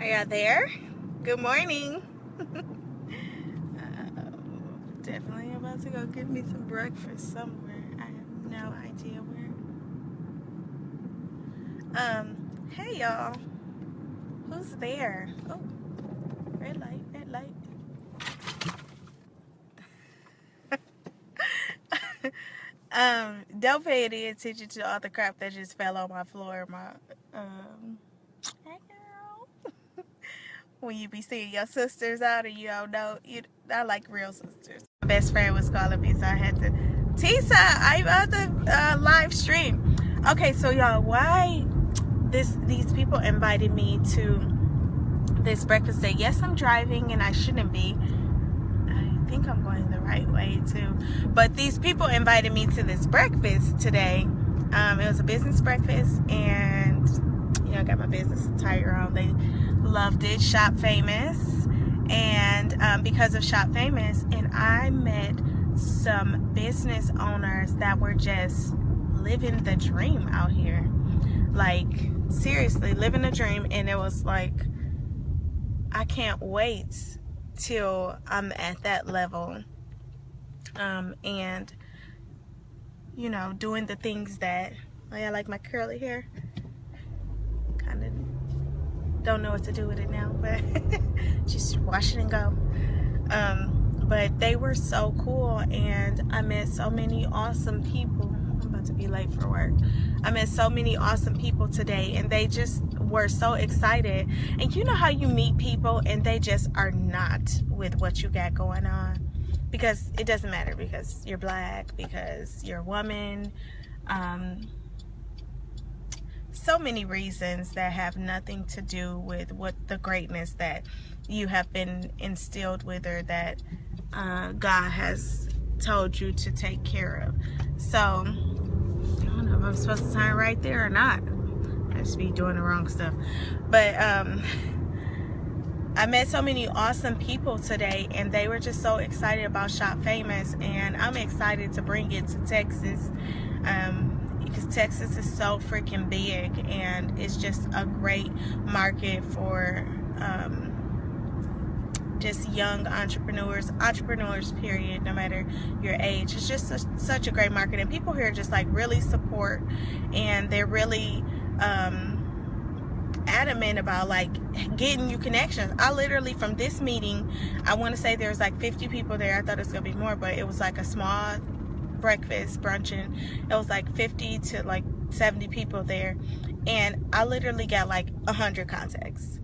Are y'all there? Good morning. Definitely about to go get me some breakfast somewhere. I have no idea where. Hey y'all. Who's there? Oh, red light, red light. Don't pay any attention to all the crap that just fell on my floor. Hey girl. When you be seeing your sisters out and you don't know, I like real sisters. My best friend was calling me, so I had to. Tisa, I'm on the live stream. Okay, so y'all, why these people invited me to this breakfast day? Yes, I'm driving and I shouldn't be. I think I'm going the right way too. But these people invited me to this breakfast today. It was a business breakfast, and I got my business attire on. They loved it. Shop Famous, and because of Shop Famous, and I met some business owners that were just living the dream out here. Like, seriously, living the dream. And it was like, I can't wait till I'm at that level, and doing the things that I like. My curly hair, kind of don't know what to do with it now, but just wash it and go. But they were so cool, and I met so many awesome people. I'm about to be late for work. I met so many awesome people today, and they just were so excited. And you know how you meet people and they just are not with what you got going on, because it doesn't matter, because you're black, because you're a woman, so many reasons that have nothing to do with what the greatness that you have been instilled with, or that God has told you to take care of. So I don't know if I'm supposed to sign right there or not. I just be doing the wrong stuff. But I met so many awesome people today, and they were just so excited about Shop Famous, and I'm excited to bring it to Texas, because Texas is so freaking big, and it's just a great market for just young entrepreneurs period, no matter your age. It's just such a great market, and people here just like really support, and they're really adamant about like getting you connections. I literally, from this meeting, I want to say there was like 50 people there. I thought it was gonna be more, but it was like a small breakfast brunching. It was like 50 to like 70 people there, and I literally got like 100 contacts.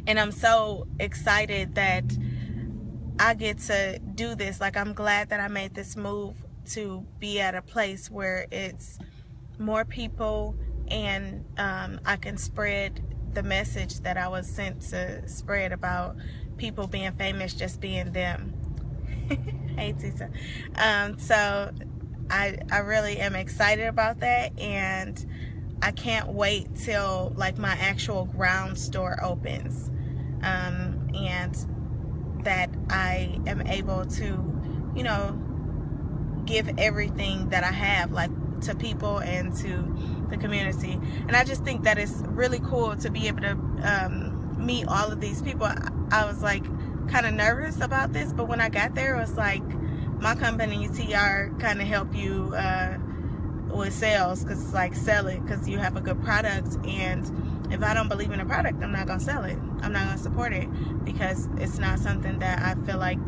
And I'm so excited that I get to do this. Like, I'm glad that I made this move to be at a place where it's more people, and I can spread the message that I was sent to spread about people being famous, just being them. Hey, Tisa. So I really am excited about that, and I can't wait till like my actual ground store opens, and that I am able to give everything that I have, like, to people and to the community. And I just think that it's really cool to be able to meet all of these people. I was like kind of nervous about this, but when I got there, it was like, my company TR kind of help you with sales, because it's like, sell it because you have a good product, and if I don't believe in a product, I'm not gonna sell it. I'm not gonna support it, because it's not something that I feel like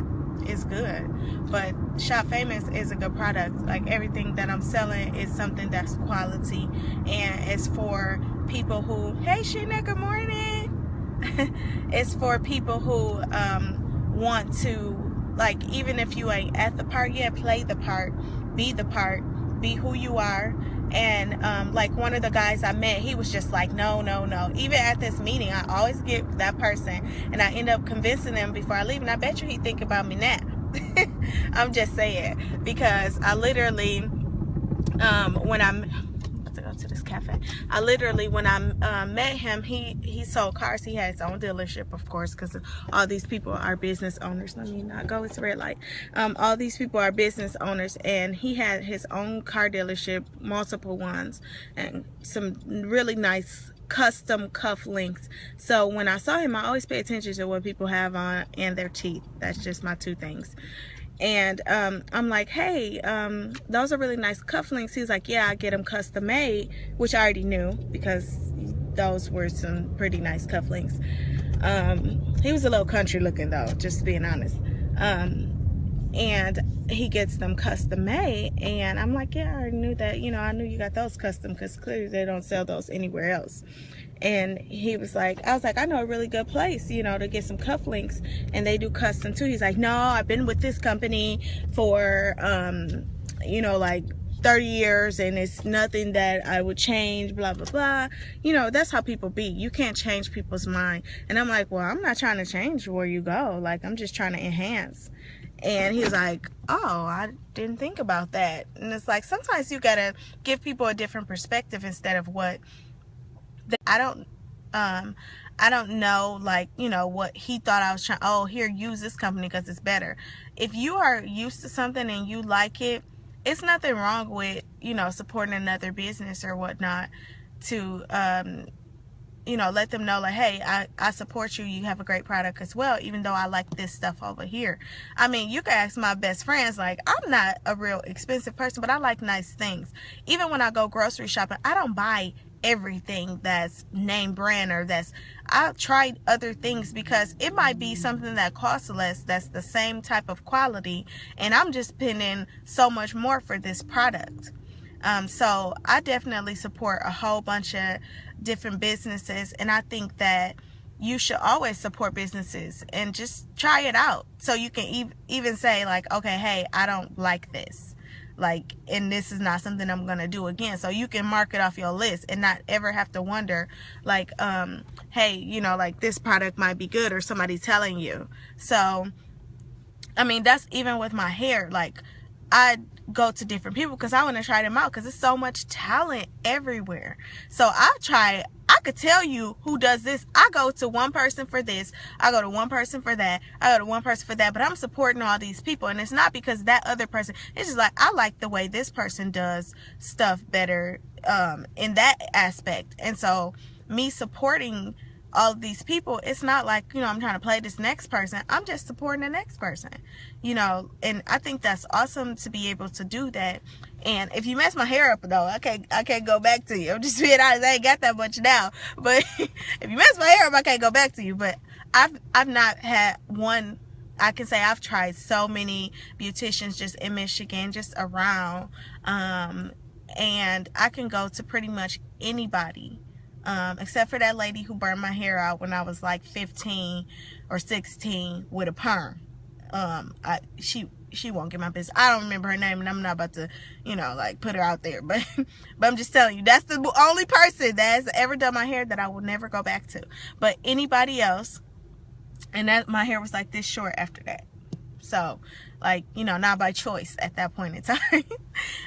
is good. But Shop Famous is a good product. Like, everything that I'm selling is something that's quality, and it's for people who, hey Sheena, good morning. It's for people who want to, like, even if you ain't at the part yet, play the part, be be who you are. And like, one of the guys I met, he was just like, no. Even at this meeting, I always get that person, and I end up convincing them before I leave, and I bet you he think about me now. I'm just saying, because I literally, when I'm about to go to this cafe, I literally, when I met him, he sold cars. He had his own dealership, of course, because all these people are business owners. Let me not go, it's a red light. All these people are business owners, and he had his own car dealership, multiple ones, and some really nice custom cufflinks. So when I saw him, I always pay attention to what people have on and their teeth. That's just my two things. And I'm like, hey, those are really nice cufflinks. He's like, yeah, I get them custom made, which I already knew because those were some pretty nice cufflinks. He was a little country looking though, just being honest. And he gets them custom made, and I'm like, yeah, I already knew that. You know, I knew you got those custom because clearly they don't sell those anywhere else. And he was like, I was like, I know a really good place, you know, to get some cufflinks, and they do custom too. He's like, no, I've been with this company for you know, like 30 years, and it's nothing that I would change, blah blah blah. You know, that's how people be. You can't change people's mind. And I'm like, well, I'm not trying to change where you go, like I'm just trying to enhance. And he was like, oh, I didn't think about that. And it's like, sometimes you gotta give people a different perspective instead of what I don't know, like, you know, what he thought I was trying. Oh, here, use this company because it's better. If you are used to something and you like it, it's nothing wrong with, you know, supporting another business or whatnot to you know, let them know, like, hey, I support you. You have a great product as well, even though I like this stuff over here. I mean, you can ask my best friends, like, I'm not a real expensive person, but I like nice things. Even when I go grocery shopping, I don't buy everything that's name brand or I've tried other things because it might be something that costs less, that's the same type of quality, and I'm just spending so much more for this product. So I definitely support a whole bunch of different businesses, and I think that you should always support businesses and just try it out. So you can even say, like, okay, hey, I don't like this, like, and this is not something I'm gonna do again. So you can mark it off your list and not ever have to wonder, like, hey, you know, like, this product might be good, or somebody telling you. So I mean, that's even with my hair. Like, I go to different people because I want to try them out, because there's so much talent everywhere. So I could tell you who does this. I go to one person for this, I go to one person for that, I go to one person for that, but I'm supporting all these people. And it's not because that other person, it's just like, I like the way this person does stuff better in that aspect. And so me supporting all of these people, it's not like, you know, I'm trying to play this next person. I'm just supporting the next person, you know. And I think that's awesome to be able to do that. And if you mess my hair up though, I can't go back to you. I'm just being honest, I ain't got that much now, but if you mess my hair up, I can't go back to you. But I've not had one. I can say I've tried so many beauticians just in Michigan, just around, and I can go to pretty much anybody. Except for that lady who burned my hair out when I was like 15 or 16 with a perm. She won't get my business. I don't remember her name, and I'm not about to, you know, like, put her out there. But I'm just telling you, that's the only person that has ever done my hair that I will never go back to. But anybody else, and that my hair was like this short after that. So, like, you know, not by choice at that point in time.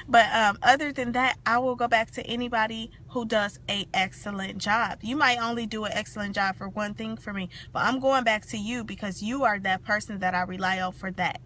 But other than that, I will go back to anybody who does an excellent job. You might only do an excellent job for one thing for me, but I'm going back to you because you are that person that I rely on for that.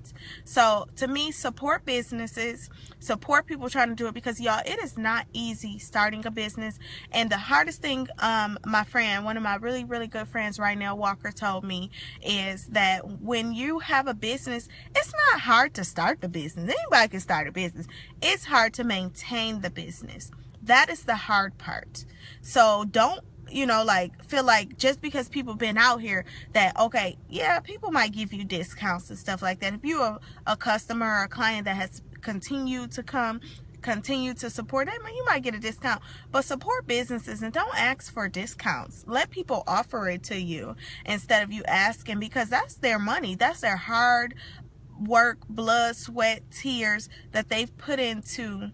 So to me, support businesses, support people trying to do it, because y'all, it is not easy starting a business. And the hardest thing, my friend, one of my really, really good friends, Rynell Walker, told me is that when you have a business, it's not hard to start the business. Anybody can start a business. It's hard to maintain the business. That is the hard part. So don't, you know, like, feel like just because people been out here that, okay, yeah, people might give you discounts and stuff like that. If you're a customer or a client that has continued to come, continue to support them, you might get a discount. But support businesses and don't ask for discounts. Let people offer it to you instead of you asking, because that's their money. That's their hard work, blood, sweat, tears that they've put into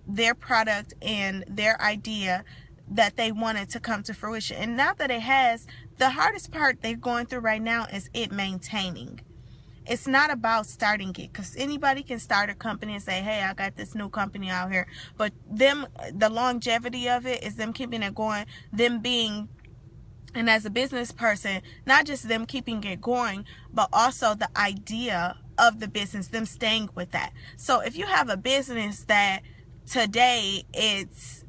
their product and their idea that they wanted to come to fruition. And now that it has, the hardest part they're going through right now is it maintaining. It's not about starting it, because anybody can start a company and say, hey, I got this new company out here. But them, the longevity of it is them keeping it going, them being, and as a business person, not just them keeping it going, but also the idea of the business, them staying with that. So if you have a business that today it's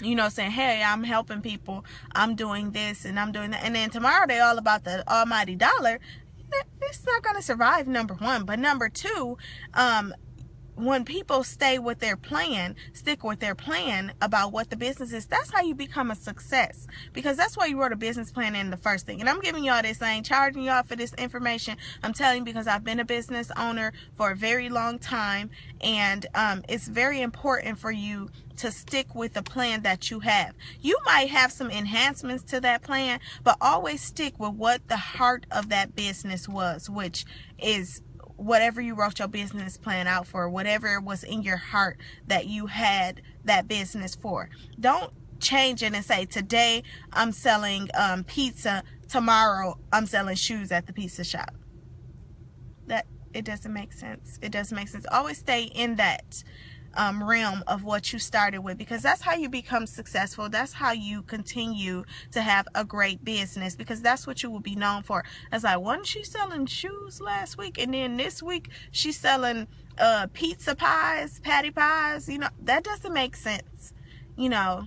you know, saying, hey, I'm helping people, I'm doing this and I'm doing that, and then tomorrow they all about the almighty dollar, it's not going to survive, number one. But number two, when people stay with their plan, stick with their plan about what the business is, that's how you become a success. Because that's why you wrote a business plan in the first thing. And I'm giving y'all this, I ain't charging y'all for this information. I'm telling you because I've been a business owner for a very long time. And it's very important for you to stick with the plan that you have. You might have some enhancements to that plan, but always stick with what the heart of that business was, which is whatever you wrote your business plan out for, whatever was in your heart that you had that business for. Don't change it and say, today I'm selling pizza, tomorrow I'm selling shoes at the pizza shop. That, it doesn't make sense. It doesn't make sense. Always stay in that realm of what you started with, because that's how you become successful. That's how you continue to have a great business, because that's what you will be known for. It's like, wasn't she selling shoes last week, and then this week she's selling pizza pies, patty pies? You know, that doesn't make sense. You know,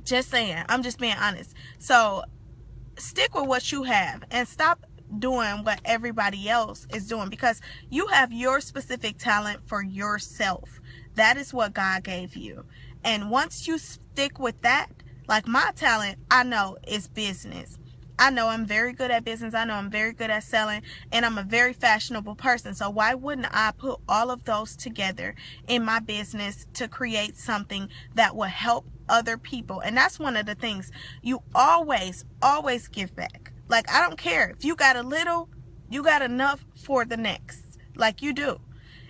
just saying. I'm just being honest. So stick with what you have and stop doing what everybody else is doing, because you have your specific talent for yourself. That is what God gave you. And once you stick with that, like my talent, I know is business. I know I'm very good at business. I know I'm very good at selling, and I'm a very fashionable person. So why wouldn't I put all of those together in my business to create something that will help other people? And that's one of the things. You always give back. Like, I don't care if you got a little, you got enough for the next. Like, you do.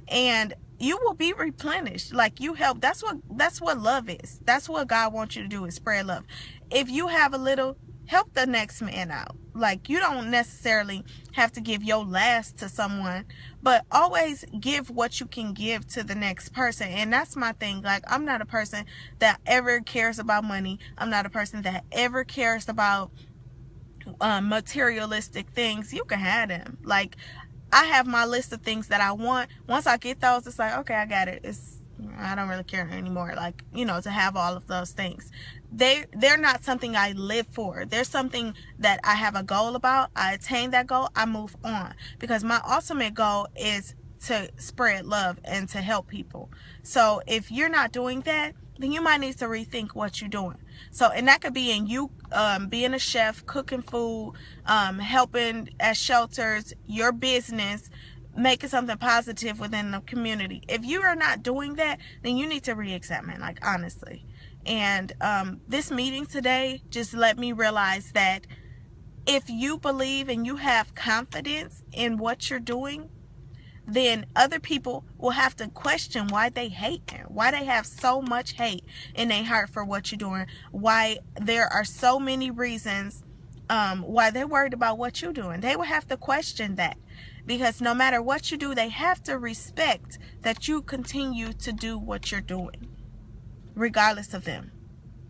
And you will be replenished. Like, you help. That's what love is. That's what God wants you to do, is spread love. If you have a little, help the next man out. Like, you don't necessarily have to give your last to someone, but always give what you can give to the next person. And that's my thing. Like, I'm not a person that ever cares about money. I'm not a person that ever cares about materialistic things. You can have them. Like, I have my list of things that I want. Once I get those, it's like, okay, I got it. I don't really care anymore. Like, you know, to have all of those things. They're not something I live for. They're something that I have a goal about. I attain that goal, I move on. Because my ultimate goal is to spread love and to help people. So if you're not doing that, then you might need to rethink what you're doing. So, and that could be in you being a chef, cooking food, helping at shelters, your business, making something positive within the community. If you are not doing that, then you need to re-examine, like, honestly. And this meeting today just let me realize that if you believe and you have confidence in what you're doing, then other people will have to question why they hate you, why they have so much hate in their heart for what you're doing, why there are so many reasons why they're worried about what you're doing. They will have to question that, because no matter what you do, they have to respect that you continue to do what you're doing, regardless of them.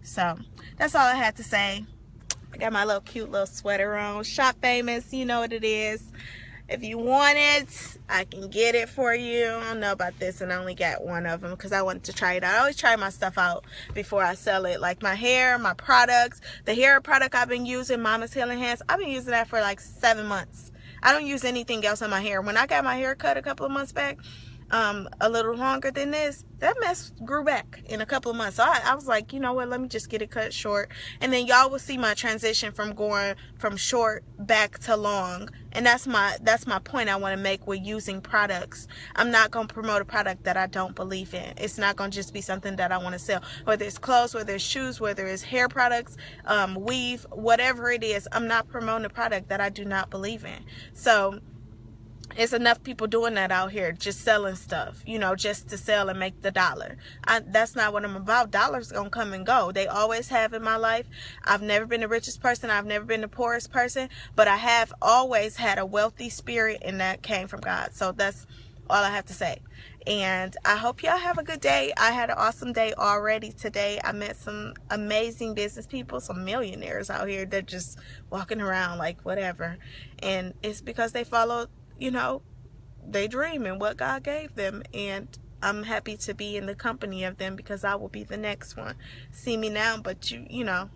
So that's all I had to say. I got my little cute little sweater on. Shop Famous, you know what it is. If you want it, I can get it for you. I don't know about this, and I only got one of them because I wanted to try it out. I always try my stuff out before I sell it. Like my hair, my products. The hair product I've been using, Mama's Healing Hands, I've been using that for like 7 months. I don't use anything else on my hair. When I got my hair cut a couple of months back, a little longer than this, that mess grew back in a couple of months. So I was like, you know what, let me just get it cut short, and then y'all will see my transition from going from short back to long. And that's my point I want to make with using products. I'm not going to promote a product that I don't believe in. It's not going to just be something that I want to sell, whether it's clothes, whether it's shoes, whether it's hair products, weave, whatever it is. I'm not promoting a product that I do not believe in. So it's enough people doing that out here, just selling stuff, you know, just to sell and make the dollar. That's not what I'm about. Dollars gonna come and go. They always have in my life. I've never been the richest person. I've never been the poorest person, but I have always had a wealthy spirit, and that came from God. So that's all I have to say. And I hope y'all have a good day. I had an awesome day already today. I met some amazing business people, some millionaires out here. They're just walking around like whatever. And it's because they follow, you know, they dream and what God gave them. And I'm happy to be in the company of them, because I will be the next one. See me now, but you know,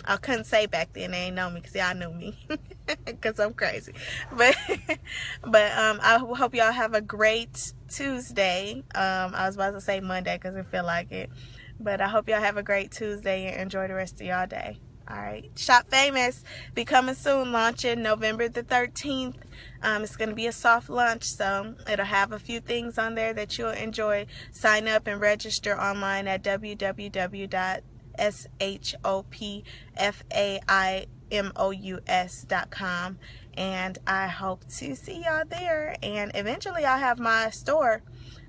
I couldn't say back then they ain't know me, because y'all knew me, because I'm crazy. But I hope y'all have a great Tuesday. I was about to say Monday because I feel like it, but I hope y'all have a great Tuesday and enjoy the rest of y'all day. All right, Shop Famous be coming soon, launching November the 13th. It's going to be a soft launch, so it'll have a few things on there that you'll enjoy. Sign up and register online at www.shopfaimous.com, and I hope to see y'all there. And eventually I'll have my store.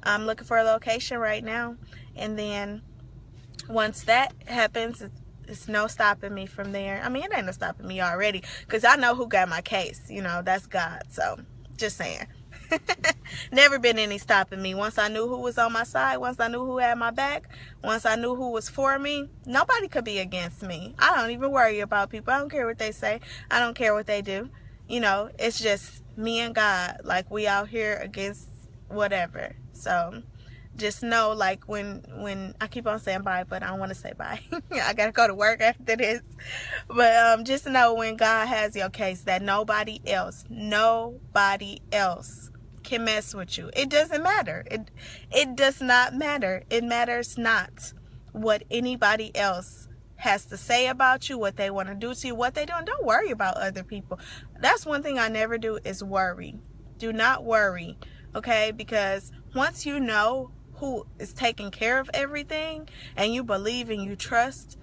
I'm looking for a location right now, and then once that happens, it's no stopping me from there. I mean, it ain't no stopping me already, because I know who got my case. You know, that's God. So, just saying. Never been any stopping me. Once I knew who was on my side, once I knew who had my back, once I knew who was for me, nobody could be against me. I don't even worry about people. I don't care what they say. I don't care what they do. You know, it's just me and God. Like, we out here against whatever. So, just know, like, when I keep on saying bye, but I don't want to say bye. I gotta go to work after this. But just know, when God has your case, that nobody else can mess with you. It doesn't matter. It does not matter. It matters not what anybody else has to say about you, what they want to do to you, what they do. And don't worry about other people. That's one thing I never do, is worry. Do not worry, okay? Because once you know who is taking care of everything, and you believe and you trust,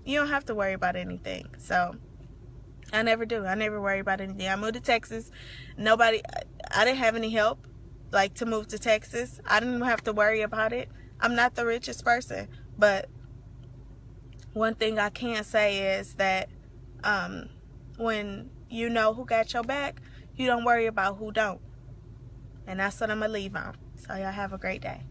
you don't have to worry about anything. So I never do. I never worry about anything. I moved to Texas. I didn't have any help, like, to move to Texas. I didn't have to worry about it. I'm not the richest person, but one thing I can say is that when you know who got your back, you don't worry about who don't. And that's what I'm gonna leave on. So y'all have a great day.